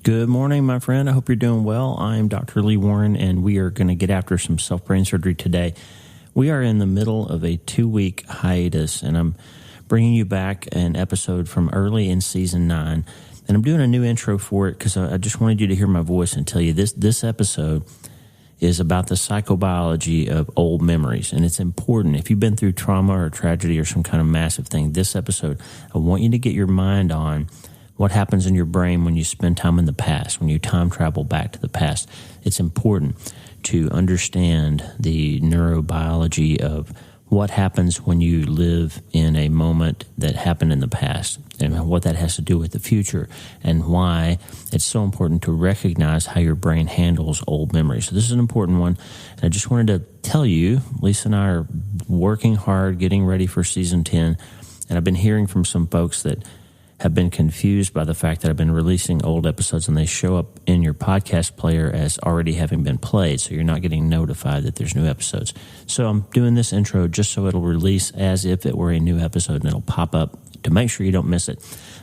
Good morning, my friend. I hope you're doing well. I'm Dr. Lee Warren, and we are going to get after some self-brain surgery today. We are in the middle of a 2-week hiatus, and I'm bringing you back an episode from early in Season 9. And I'm doing a new intro for it because I just wanted you to hear my voice and tell you this episode is about the psychobiology of old memories. And it's important. If you've been through trauma or tragedy or some kind of massive thing, this episode, I want you to get your mind on what happens in your brain when you spend time in the past, when you time travel back to the past. It's important to understand the neurobiology of what happens when you live in a moment that happened in the past and what that has to do with the future and why it's so important to recognize how your brain handles old memories. So this is an important one. And I just wanted to tell you, Lisa and I are working hard, getting ready for Season 10, and I've been hearing from some folks that have been confused by the fact that I've been releasing old episodes and they show up in your podcast player as already having been played, so you're not getting notified that there's new episodes. So I'm doing this intro just so it'll release as if it were a new episode, and it'll pop up to make sure you don't miss it.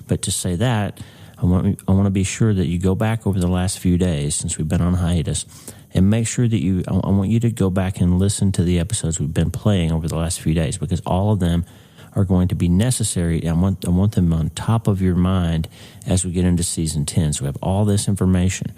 But to say that, I want to be sure that you go back over the last few days since we've been on hiatus and make sure that I want you to go back and listen to the episodes we've been playing over the last few days, because all of them are going to be necessary. I want them on top of your mind as we get into Season 10. So we have all this information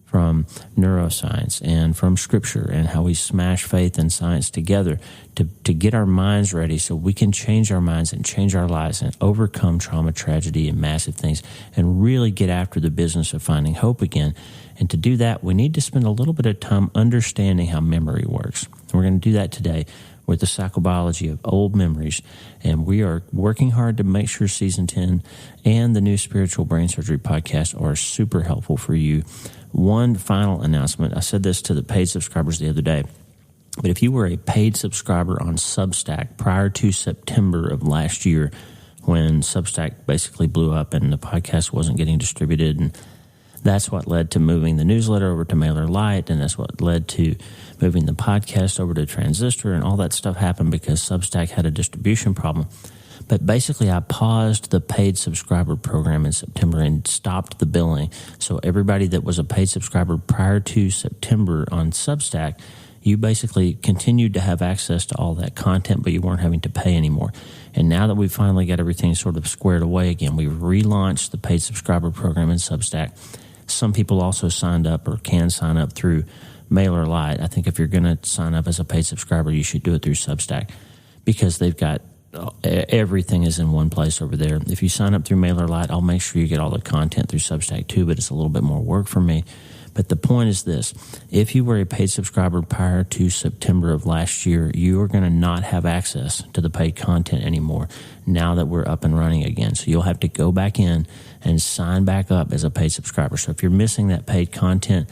from neuroscience and from Scripture and how we smash faith and science together to get our minds ready so we can change our minds and change our lives and overcome trauma, tragedy, and massive things and really get after the business of finding hope again. And to do that, we need to spend a little bit of time understanding how memory works. And we're going to do that today with the psychobiology of old memories. And we are working hard to make sure Season 10 and the new Spiritual Brain Surgery podcast are super helpful for you. One final announcement. I said this to the paid subscribers the other day, but if you were a paid subscriber on Substack prior to September of last year, when Substack basically blew up and the podcast wasn't getting distributed, and that's what led to moving the newsletter over to MailerLite, and that's what led to moving the podcast over to Transistor, and all that stuff happened because Substack had a distribution problem. But basically, I paused the paid subscriber program in September and stopped the billing. So everybody that was a paid subscriber prior to September on Substack, you basically continued to have access to all that content, but you weren't having to pay anymore. And now that we've finally got everything sort of squared away again, we've relaunched the paid subscriber program in Substack. Some people also signed up or can sign up through MailerLite. I think if you're going to sign up as a paid subscriber, you should do it through Substack because they've got everything is in one place over there. If you sign up through MailerLite, I'll make sure you get all the content through Substack too, but it's a little bit more work for me. But the point is this: if you were a paid subscriber prior to September of last year, you are going to not have access to the paid content anymore now that we're up and running again. So you'll have to go back in and sign back up as a paid subscriber. So if you're missing that paid content,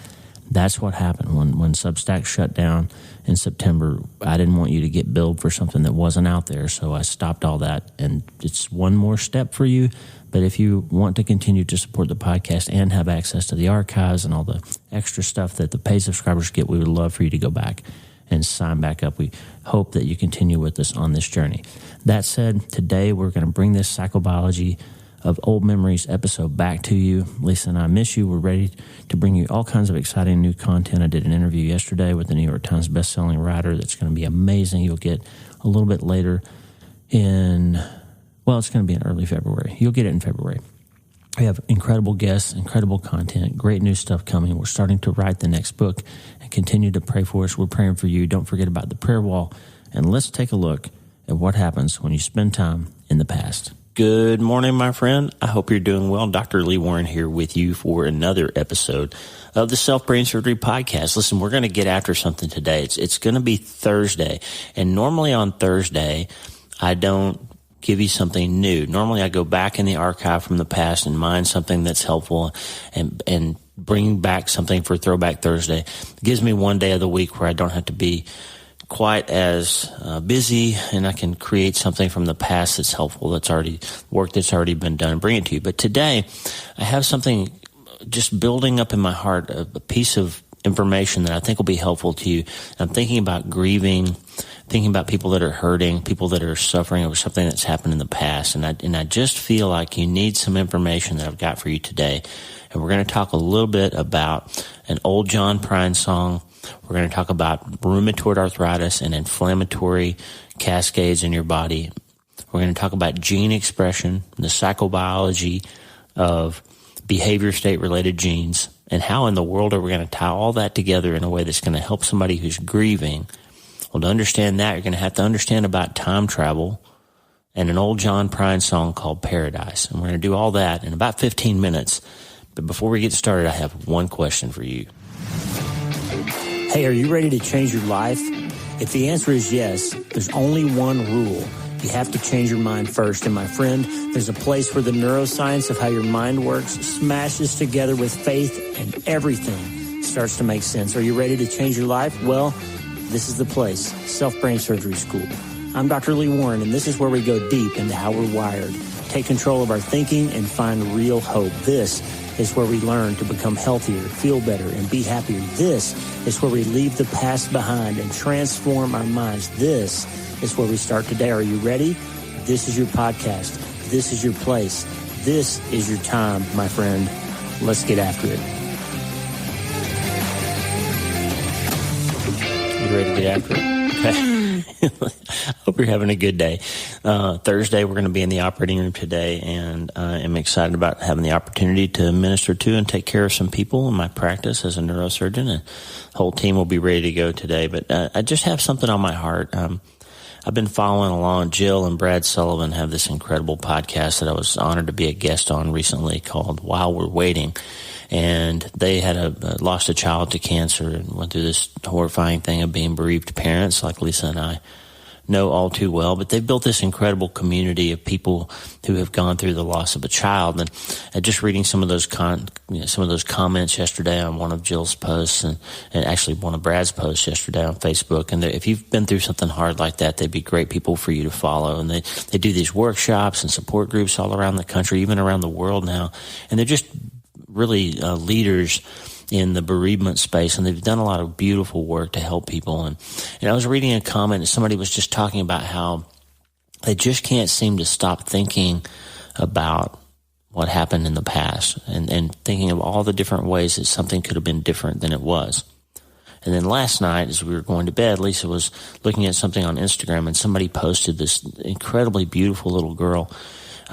that's what happened. When Substack shut down in September, I didn't want you to get billed for something that wasn't out there, so I stopped all that. And it's one more step for you. But if you want to continue to support the podcast and have access to the archives and all the extra stuff that the paid subscribers get, we would love for you to go back and sign back up. We hope that you continue with us on this journey. That said, today we're going to bring this psychobiology of old memories episode back to you. Lisa and I miss you. We're ready to bring you all kinds of exciting new content. I did an interview yesterday with the New York Times bestselling writer that's going to be amazing. You'll get a little bit later it's going to be in early February. You'll get it in February. We have incredible guests, incredible content, great new stuff coming. We're starting to write the next book, and continue to pray for us. We're praying for you. Don't forget about the prayer wall. And let's take a look at what happens when you spend time in the past. Good morning, my friend. I hope you're doing well. Dr. Lee Warren here with you for another episode of the Self-Brain Surgery Podcast. Listen, we're going to get after something today. It's going to be Thursday. And normally on Thursday, I don't give you something new. Normally I go back in the archive from the past and mine something that's helpful and bring back something for Throwback Thursday. It gives me one day of the week where I don't have to be quite as busy, and I can create something from the past that's helpful, that's already been done, bring it to you. But today I have something just building up in my heart, a piece of information that I think will be helpful to you. I'm thinking about grieving thinking about people that are hurting, people that are suffering over something that's happened in the past. And I just feel like you need some information that I've got for you today. And we're going to talk a little bit about an old John Prine song. We're going to talk about rheumatoid arthritis and inflammatory cascades in your body. We're going to talk about gene expression, the psychobiology of behavior state-related genes, and how in the world are we going to tie all that together in a way that's going to help somebody who's grieving. Well, to understand that, you're going to have to understand about time travel and an old John Prine song called Paradise. And we're going to do all that in about 15 minutes. But before we get started, I have one question for you. Hey, are you ready to change your life? If the answer is yes, there's only one rule. You have to change your mind first. And my friend, there's a place where the neuroscience of how your mind works smashes together with faith and everything starts to make sense. Are you ready to change your life? Well, this is the place, Self-Brain Surgery School. I'm Dr. Lee Warren, and this is where we go deep into how we're wired, take control of our thinking, and find real hope. This is where we learn to become healthier, feel better, and be happier. This is where we leave the past behind and transform our minds. This is where we start today. Are you ready? This is your podcast. This is your place. This is your time, my friend. Let's get after it. You ready to get after it? Okay. Hope you're having a good day. Thursday, we're going to be in the operating room today, and I'm excited about having the opportunity to minister to and take care of some people in my practice as a neurosurgeon. And the whole team will be ready to go today. But I just have something on my heart. I've been following along. Jill and Brad Sullivan have this incredible podcast that I was honored to be a guest on recently called While We're Waiting. And they had lost a child to cancer and went through this horrifying thing of being bereaved parents, like Lisa and I know all too well. But they've built this incredible community of people who have gone through the loss of a child. And just reading some of those comments yesterday on one of Jill's posts and actually one of Brad's posts yesterday on Facebook. And if you've been through something hard like that, they'd be great people for you to follow. And they do these workshops and support groups all around the country, even around the world now. And they're just really leaders in the bereavement space, and they've done a lot of beautiful work to help people. And I was reading a comment, and somebody was just talking about how they just can't seem to stop thinking about what happened in the past and thinking of all the different ways that something could have been different than it was. And then last night, as we were going to bed, Lisa was looking at something on Instagram, and somebody posted this incredibly beautiful little girl.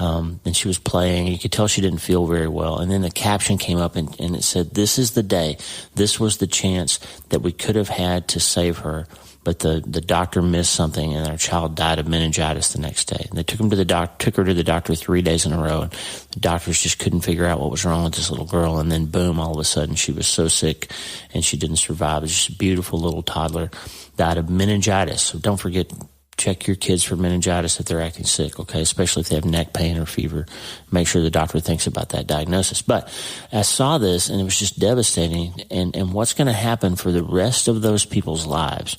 And she was playing. You could tell she didn't feel very well. And then the caption came up and it said, "This is the day. This was the chance that we could have had to save her. But the doctor missed something, and our child died of meningitis the next day." And they took her to the doctor 3 days in a row. And the doctors just couldn't figure out what was wrong with this little girl. And then boom, all of a sudden she was so sick and she didn't survive. It was just a beautiful little toddler, died of meningitis. So don't forget, check your kids for meningitis if they're acting sick, okay? Especially if they have neck pain or fever. Make sure the doctor thinks about that diagnosis. But I saw this, and it was just devastating. And what's going to happen for the rest of those people's lives,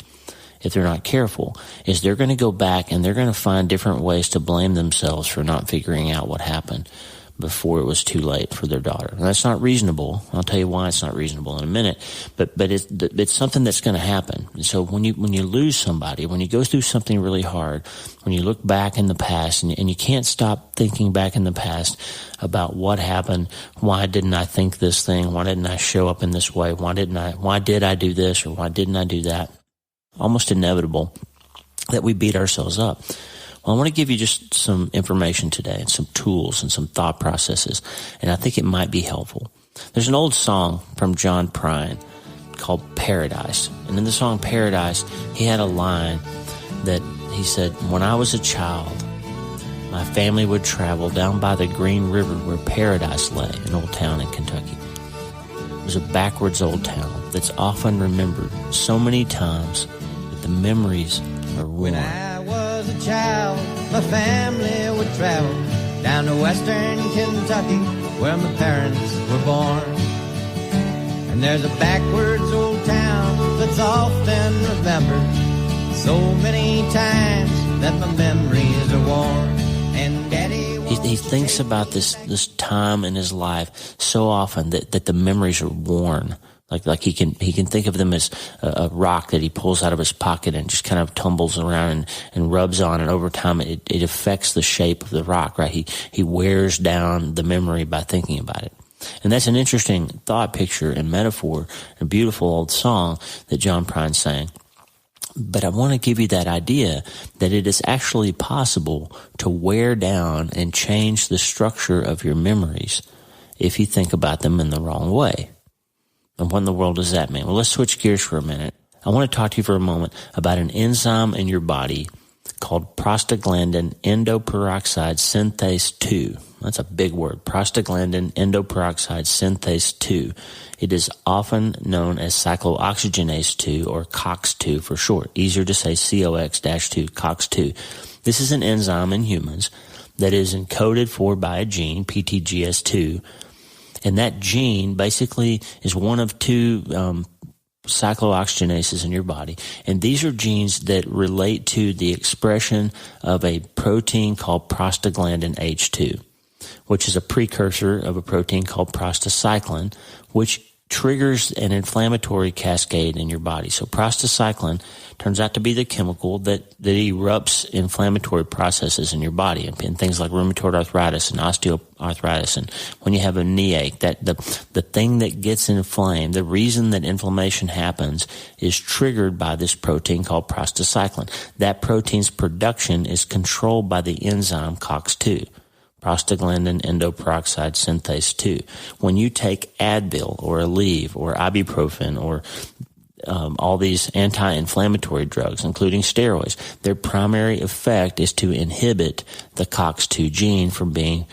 if they're not careful, is they're going to go back and they're going to find different ways to blame themselves for not figuring out what happened before it was too late for their daughter. And that's not reasonable. I'll tell you why it's not reasonable in a minute. But it's something that's going to happen. And so when you lose somebody, when you go through something really hard, when you look back in the past and you can't stop thinking back in the past about what happened, why didn't I think this thing? Why didn't I show up in this way? Why did I do this or why didn't I do that? Almost inevitable that we beat ourselves up. Well, I want to give you just some information today and some tools and some thought processes, and I think it might be helpful. There's an old song from John Prine called Paradise, and in the song Paradise, he had a line that he said, "When I was a child, my family would travel down by the green river where paradise lay, an old town in Kentucky. It was a backwards old town that's often remembered so many times that the memories are worn." Was a child, my family would travel down to western Kentucky where my parents were born. And there's a backwards old town that's often remembered so many times that my memories are worn. And Daddy he thinks about this time in his life so often that the memories are worn. Like he can think of them as a rock that he pulls out of his pocket and just kind of tumbles around and rubs on, and over time it affects the shape of the rock, right? He wears down the memory by thinking about it. And that's an interesting thought picture and metaphor, a beautiful old song that John Prine sang. But I want to give you that idea that it is actually possible to wear down and change the structure of your memories if you think about them in the wrong way. And what in the world does that mean? Well, let's switch gears for a minute. I want to talk to you for a moment about an enzyme in your body called prostaglandin endoperoxide synthase 2. That's a big word. Prostaglandin endoperoxide synthase 2. It is often known as cyclooxygenase 2 or COX-2 for short. Easier to say COX-2, COX-2. This is an enzyme in humans that is encoded for by a gene, PTGS2. And that gene basically is one of two cyclooxygenases in your body. And these are genes that relate to the expression of a protein called prostaglandin H2, which is a precursor of a protein called prostacyclin, which triggers an inflammatory cascade in your body. So prostacyclin turns out to be the chemical that erupts inflammatory processes in your body, and things like rheumatoid arthritis and osteoarthritis. And when you have a knee ache, that the thing that gets inflamed, the reason that inflammation happens is triggered by this protein called prostacyclin. That protein's production is controlled by the enzyme COX-2. Prostaglandin endoperoxide synthase 2. When you take Advil or Aleve or ibuprofen or all these anti-inflammatory drugs, including steroids, their primary effect is to inhibit the COX-2 gene from being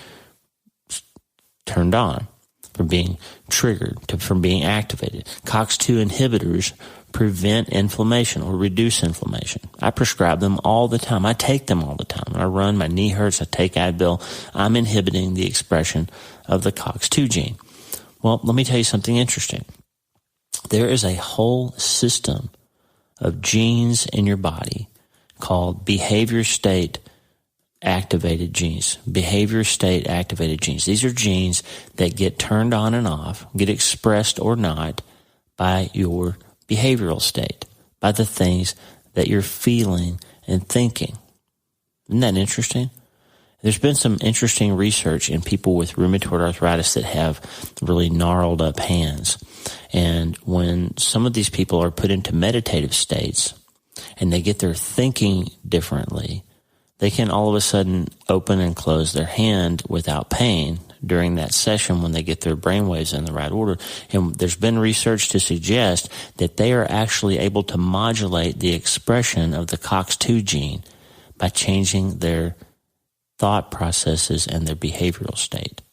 turned on, from being triggered, from being activated. COX-2 inhibitors prevent inflammation or reduce inflammation. I prescribe them all the time. I take them all the time. When I run, my knee hurts, I take Advil. I'm inhibiting the expression of the COX-2 gene. Well, let me tell you something interesting. There is a whole system of genes in your body called behavior state activated genes. Behavior state activated genes. These are genes that get turned on and off, get expressed or not by your behavioral state, by the things that you're feeling and thinking. Isn't that interesting? There's been some interesting research in people with rheumatoid arthritis that have really gnarled up hands. And when some of these people are put into meditative states and they get their thinking differently, they can all of a sudden open and close their hand without pain during that session when they get their brainwaves in the right order. And there's been research to suggest that they are actually able to modulate the expression of the COX-2 gene by changing their thought processes and their behavioral state.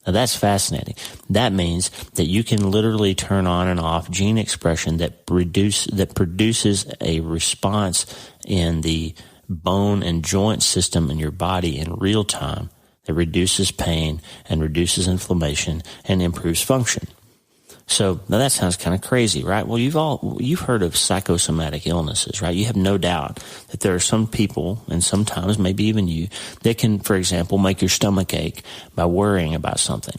Now that's fascinating. That means that you can literally turn on and off gene expression that produces a response in the bone and joint system in your body in real time that reduces pain and reduces inflammation and improves function. So now that sounds kind of crazy, right? Well, you've heard of psychosomatic illnesses, right? You have no doubt that there are some people, and sometimes maybe even you, that can, for example, make your stomach ache by worrying about something.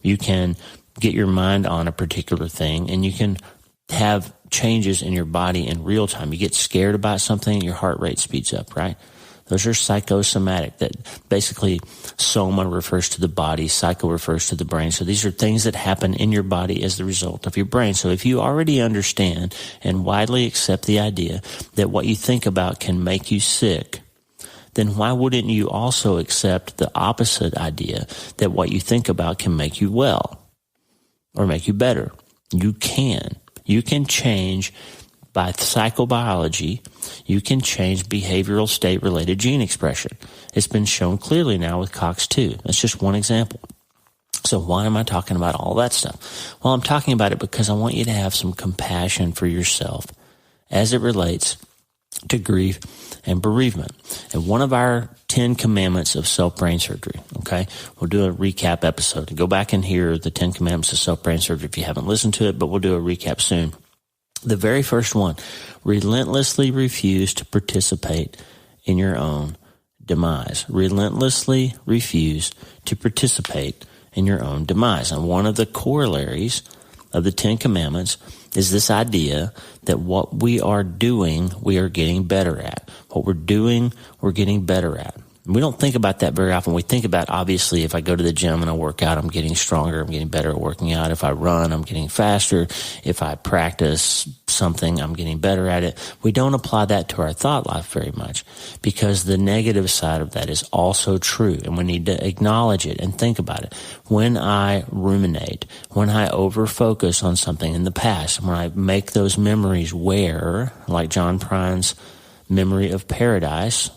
You can get your mind on a particular thing, and you can have changes in your body in real time. You get scared about something, your heart rate speeds up, right? Those are psychosomatic. That basically, soma refers to the body, psycho refers to the brain. So these are things that happen in your body as the result of your brain. So if you already understand and widely accept the idea that what you think about can make you sick, then why wouldn't you also accept the opposite idea that what you think about can make you well or make you better? You can. You can change by psychobiology. You can change behavioral state-related gene expression. It's been shown clearly now with COX-2. That's just one example. So why am I talking about all that stuff? Well, I'm talking about it because I want you to have some compassion for yourself as it relates to grief and bereavement. And one of our 10 commandments of self-brain surgery, okay? We'll do a recap episode. Go back and hear the 10 commandments of self-brain surgery if you haven't listened to it, but we'll do a recap soon. The very first one, relentlessly refuse to participate in your own demise. Relentlessly refuse to participate in your own demise. And one of the corollaries of the 10 Commandments is this idea that what we are doing, we are getting better at. What we're doing, we're getting better at. We don't think about that very often. We think about, obviously, if I go to the gym and I work out, I'm getting stronger, I'm getting better at working out. If I run, I'm getting faster. If I practice something, I'm getting better at it. We don't apply that to our thought life very much because the negative side of that is also true, and we need to acknowledge it and think about it. When I ruminate, when I over-focus on something in the past, when I make those memories where, like John Prine's memory of paradise,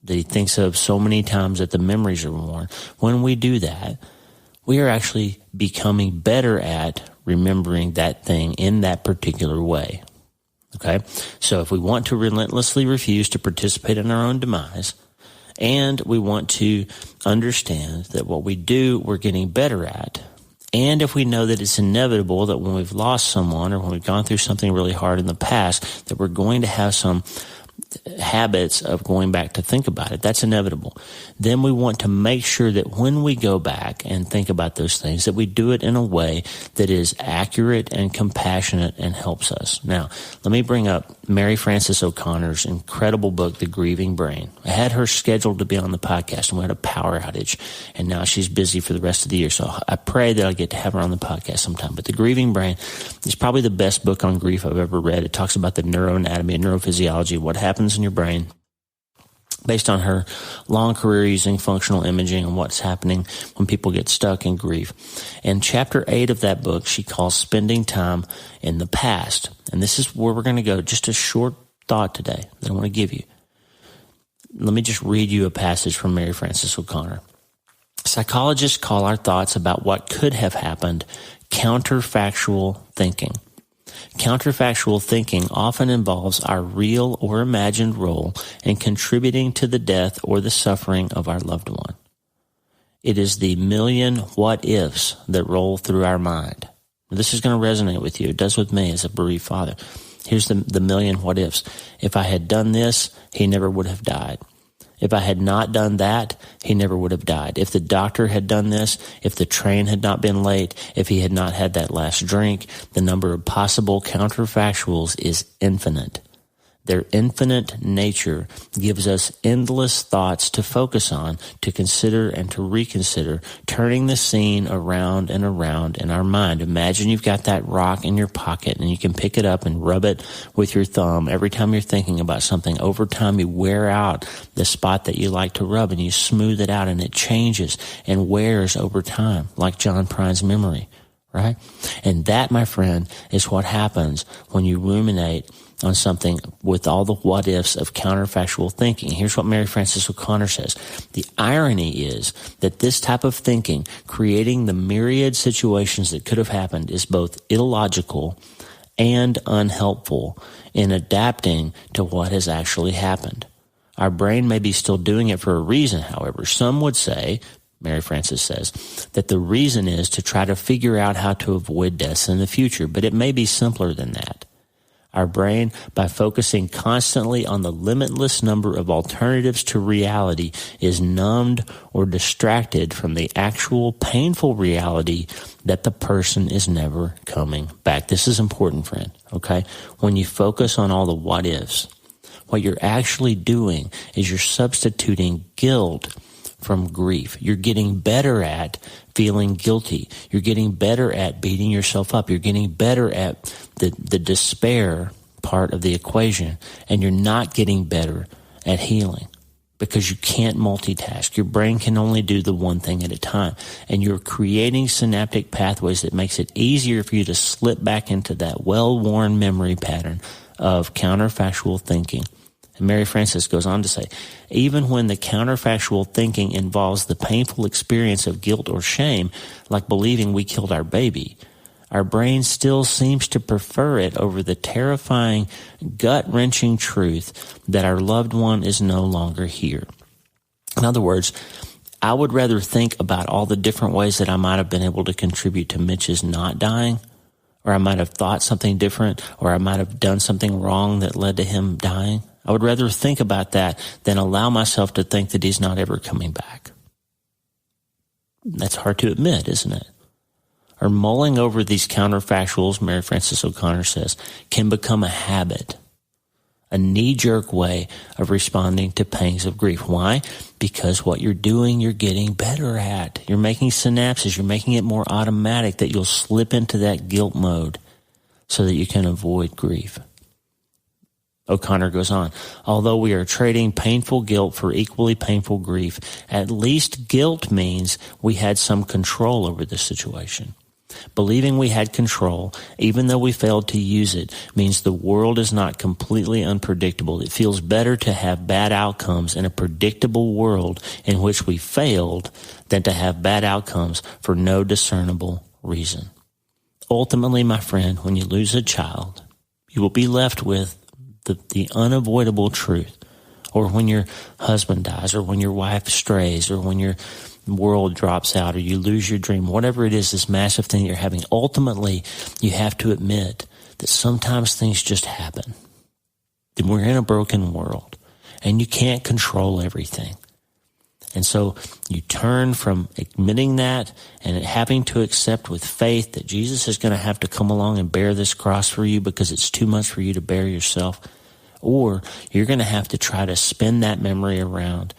that he thinks of so many times that the memories are worn. When we do that, we are actually becoming better at remembering that thing in that particular way. Okay? So if we want to relentlessly refuse to participate in our own demise, and we want to understand that what we do, we're getting better at, and if we know that it's inevitable that when we've lost someone or when we've gone through something really hard in the past, that we're going to have some habits of going back to think about it. That's inevitable. Then we want to make sure that when we go back and think about those things, that we do it in a way that is accurate and compassionate and helps us. Now, let me bring up Mary Frances O'Connor's incredible book, The Grieving Brain. I had her scheduled to be on the podcast, and we had a power outage, and now she's busy for the rest of the year. So I pray that I get to have her on the podcast sometime. But The Grieving Brain is probably the best book on grief I've ever read. It talks about the neuroanatomy and neurophysiology, what happens in your brain, based on her long career using functional imaging and what's happening when people get stuck in grief. And chapter 8 of that book, she calls spending time in the past. And this is where we're going to go. Just a short thought today that I want to give you. Let me just read you a passage from Mary Frances O'Connor. Psychologists call our thoughts about what could have happened counterfactual thinking. Counterfactual thinking often involves our real or imagined role in contributing to the death or the suffering of our loved one. It is the million what-ifs that roll through our mind. This is going to resonate with you. It does with me as a bereaved father. Here's the million what-ifs. If I had done this, he never would have died. If I had not done that, he never would have died. If the doctor had done this, if the train had not been late, if he had not had that last drink, the number of possible counterfactuals is infinite. Their infinite nature gives us endless thoughts to focus on, to consider and to reconsider, turning the scene around and around in our mind. Imagine you've got that rock in your pocket and you can pick it up and rub it with your thumb. Every time you're thinking about something, over time you wear out the spot that you like to rub and you smooth it out, and it changes and wears over time, like John Prine's memory, right? And that, my friend, is what happens when you ruminate on something with all the what-ifs of counterfactual thinking. Here's what Mary Frances O'Connor says. The irony is that this type of thinking, creating the myriad situations that could have happened, is both illogical and unhelpful in adapting to what has actually happened. Our brain may be still doing it for a reason, however. Some would say, Mary Frances says, that the reason is to try to figure out how to avoid deaths in the future, but it may be simpler than that. Our brain, by focusing constantly on the limitless number of alternatives to reality, is numbed or distracted from the actual painful reality that the person is never coming back. This is important, friend, okay? When you focus on all the what-ifs, what you're actually doing is you're substituting guilt from grief. You're getting better at feeling guilty. You're getting better at beating yourself up. You're getting better at the despair part of the equation. And you're not getting better at healing because you can't multitask. Your brain can only do the one thing at a time. And you're creating synaptic pathways that makes it easier for you to slip back into that well-worn memory pattern of counterfactual thinking. And Mary Frances goes on to say, even when the counterfactual thinking involves the painful experience of guilt or shame, like believing we killed our baby, our brain still seems to prefer it over the terrifying, gut-wrenching truth that our loved one is no longer here. In other words, I would rather think about all the different ways that I might have been able to contribute to Mitch's not dying, or I might have thought something different, or I might have done something wrong that led to him dying. I would rather think about that than allow myself to think that he's not ever coming back. That's hard to admit, isn't it? or mulling over these counterfactuals, Mary Frances O'Connor says, can become a habit, a knee-jerk way of responding to pangs of grief. Why? Because what you're doing, you're getting better at. You're making synapses. You're making it more automatic that you'll slip into that guilt mode so that you can avoid grief. O'Connor goes on, although we are trading painful guilt for equally painful grief, at least guilt means we had some control over the situation. Believing we had control, even though we failed to use it, means the world is not completely unpredictable. It feels better to have bad outcomes in a predictable world in which we failed than to have bad outcomes for no discernible reason. Ultimately, my friend, when you lose a child, you will be left with the unavoidable truth, or when your husband dies, or when your wife strays, or when your world drops out, or you lose your dream, whatever it is, this massive thing you're having, ultimately, you have to admit that sometimes things just happen. That we're in a broken world, and you can't control everything. And so you turn from admitting that and having to accept with faith that Jesus is going to have to come along and bear this cross for you because it's too much for you to bear yourself. Or you're going to have to try to spin that memory around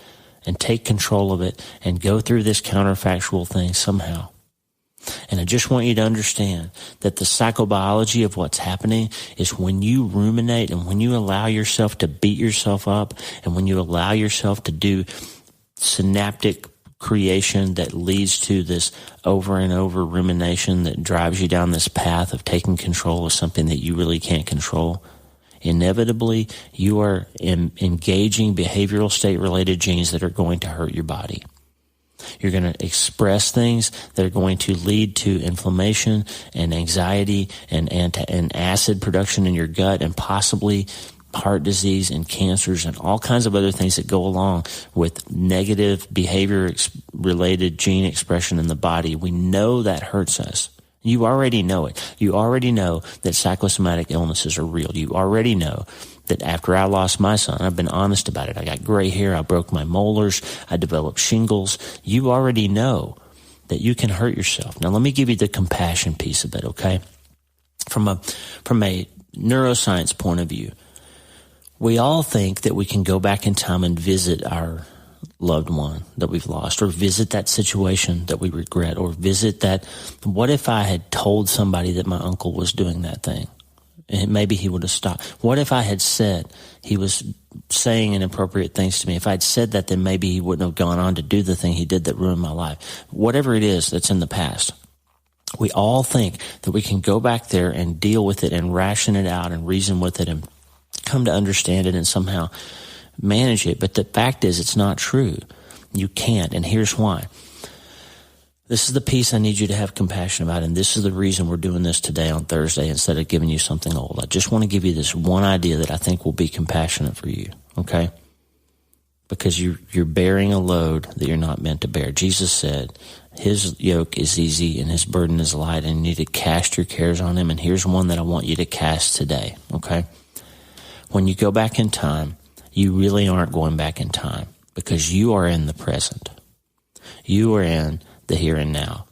and take control of it and go through this counterfactual thing somehow. And I just want you to understand that the psychobiology of what's happening is when you ruminate and when you allow yourself to beat yourself up and when you allow yourself to do synaptic creation that leads to this over and over rumination that drives you down this path of taking control of something that you really can't control. Inevitably, you are engaging behavioral state-related genes that are going to hurt your body. You're going to express things that are going to lead to inflammation and anxiety and acid production in your gut and possibly heart disease and cancers and all kinds of other things that go along with negative behavior-related gene expression in the body. We know that hurts us. You already know it. You already know that psychosomatic illnesses are real. You already know that after I lost my son, I've been honest about it. I got gray hair. I broke my molars. I developed shingles. You already know that you can hurt yourself. Now, let me give you the compassion piece of it, okay? From a neuroscience point of view, we all think that we can go back in time and visit our loved one that we've lost, or visit that situation that we regret, or visit that, what if I had told somebody that my uncle was doing that thing? And maybe he would have stopped. What if I had said he was saying inappropriate things to me? If I'd said that, then maybe he wouldn't have gone on to do the thing he did that ruined my life. Whatever it is that's in the past. We all think that we can go back there and deal with it and ration it out and reason with it and come to understand it and somehow manage it. But the fact is, it's not true. You can't, and here's why. This is the piece I need you to have compassion about, and this is the reason we're doing this today on Thursday instead of giving you something old. I just want to give you this one idea that I think will be compassionate for you, okay? Because you're bearing a load that you're not meant to bear. Jesus said, his yoke is easy and his burden is light, and you need to cast your cares on him, and here's one that I want you to cast today, okay? When you go back in time, you really aren't going back in time because you are in the present. You are in the here and now.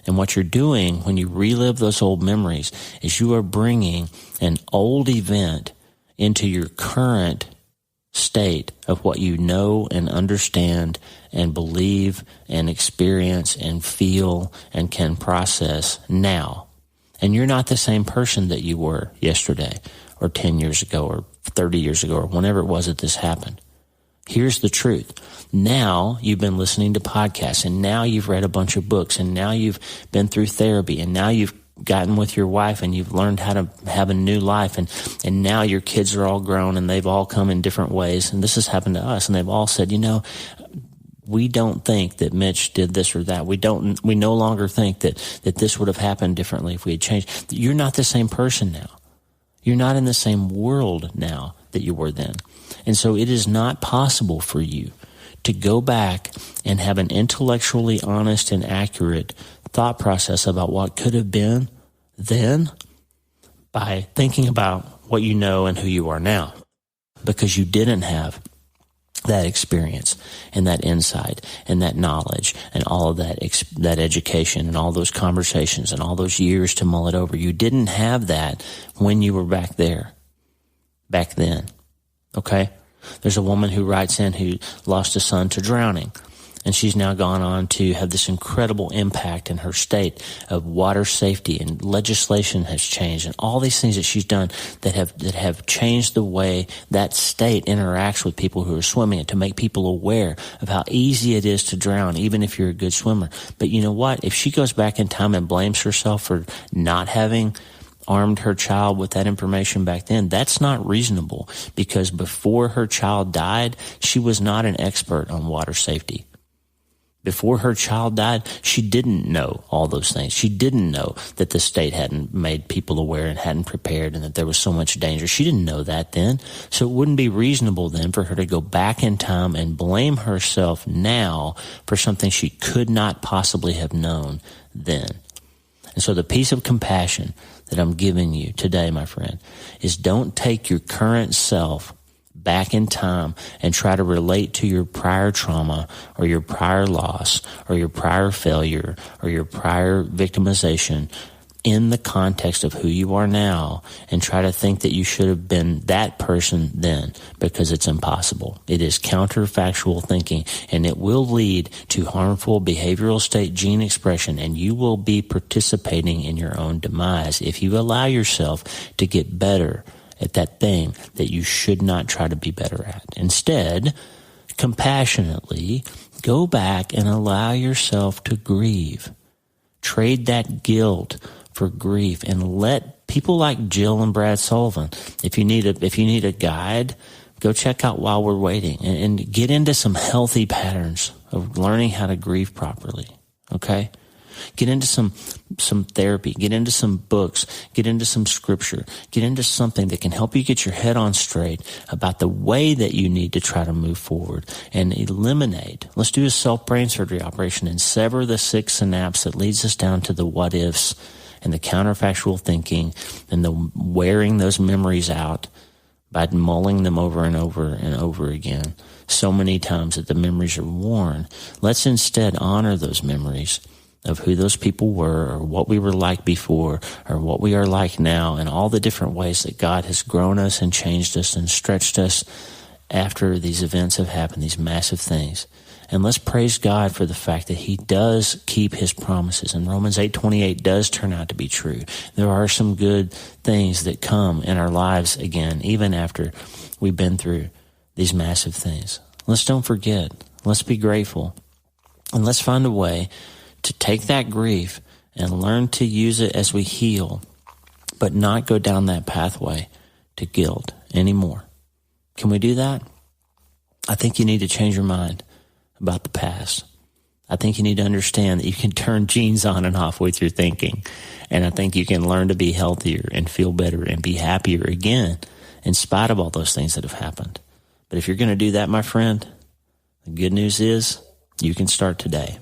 And what you're doing when you relive those old memories is you are bringing an old event into your current state of what you know and understand and believe and experience and feel and can process now. And you're not the same person that you were yesterday or 10 years ago or 30 years ago or whenever it was that this happened. Here's the truth. Now you've been listening to podcasts, and now you've read a bunch of books, and now you've been through therapy, and now you've gotten with your wife, and you've learned how to have a new life, and now your kids are all grown, and they've all come in different ways, and this has happened to us, and they've all said, you know, we don't think that Mitch did this or that. We no longer think that this would have happened differently if we had changed. You're not the same person now. You're not in the same world now that you were then. And so it is not possible for you to go back and have an intellectually honest and accurate thought process about what could have been then by thinking about what you know and who you are now, because you didn't have that experience and that insight and that knowledge and all of that education and all those conversations and all those years to mull it over. You didn't have that when you were back then. Okay? There's a woman who writes in who lost a son to drowning, and she's now gone on to have this incredible impact in her state of water safety, and legislation has changed, and all these things that she's done that have changed the way that state interacts with people who are swimming, and to make people aware of how easy it is to drown, even if you're a good swimmer. But you know what? If she goes back in time and blames herself for not having armed her child with that information back then, that's not reasonable, because before her child died, she was not an expert on water safety. Before her child died, she didn't know all those things. She didn't know that the state hadn't made people aware and hadn't prepared, and that there was so much danger. She didn't know that then. So it wouldn't be reasonable then for her to go back in time and blame herself now for something she could not possibly have known then. And so the piece of compassion that I'm giving you today, my friend, is don't take your current self back in time and try to relate to your prior trauma or your prior loss or your prior failure or your prior victimization in the context of who you are now, and try to think that you should have been that person then, because it's impossible. It is counterfactual thinking, and it will lead to harmful behavioral state gene expression, and you will be participating in your own demise if you allow yourself to get better at that thing that you should not try to be better at. Instead, compassionately go back and allow yourself to grieve. Trade that guilt for grief, and let people like Jill and Brad Sullivan, if you need a guide, go check out While We're Waiting, and get into some healthy patterns of learning how to grieve properly. Okay? Get into some therapy, get into some books, get into some scripture, get into something that can help you get your head on straight about the way that you need to try to move forward and eliminate. Let's do a self-brain surgery operation and sever the sick synapse that leads us down to the what ifs and the counterfactual thinking and the wearing those memories out by mulling them over and over and over again so many times that the memories are worn. Let's instead honor those memories of who those people were, or what we were like before, or what we are like now, and all the different ways that God has grown us and changed us and stretched us after these events have happened, these massive things. And let's praise God for the fact that He does keep His promises, and Romans 8:28 does turn out to be true. There are some good things that come in our lives again, even after we've been through these massive things. Let's don't forget. Let's be grateful. And let's find a way to take that grief and learn to use it as we heal, but not go down that pathway to guilt anymore. Can we do that? I think you need to change your mind about the past. I think you need to understand that you can turn genes on and off with your thinking. And I think you can learn to be healthier and feel better and be happier again, in spite of all those things that have happened. But if you're going to do that, my friend, the good news is you can start today.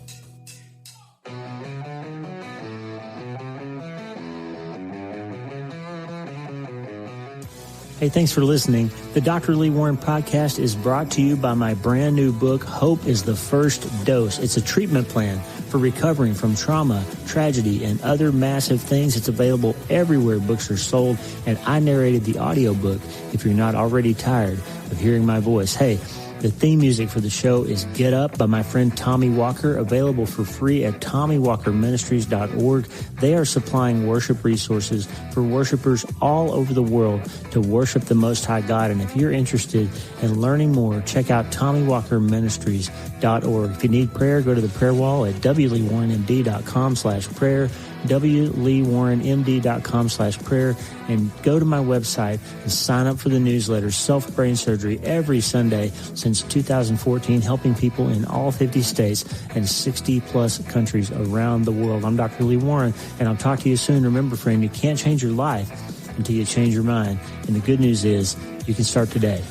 Hey, thanks for listening. The Dr. Lee Warren podcast is brought to you by my brand new book, Hope is the First Dose. It's a treatment plan for recovering from trauma, tragedy, and other massive things. It's available everywhere books are sold, and I narrated the audiobook if you're not already tired of hearing my voice. Hey, the theme music for the show is Get Up by my friend Tommy Walker, available for free at TommyWalkerMinistries.org. They are supplying worship resources for worshipers all over the world to worship the Most High God. And if you're interested in learning more, check out TommyWalkerMinistries.org. If you need prayer, go to the prayer wall at wleewarrenmd.com/prayer, wleewarrenmd.com/prayer, and go to my website and sign up for the newsletter, Self-Brain Surgery, every Sunday since 2014, helping people in all 50 states and 60-plus countries around the world. I'm Dr. Lee Warren, and I'll talk to you soon. Remember, friend, you can't change your life until you change your mind. And the good news is you can start today.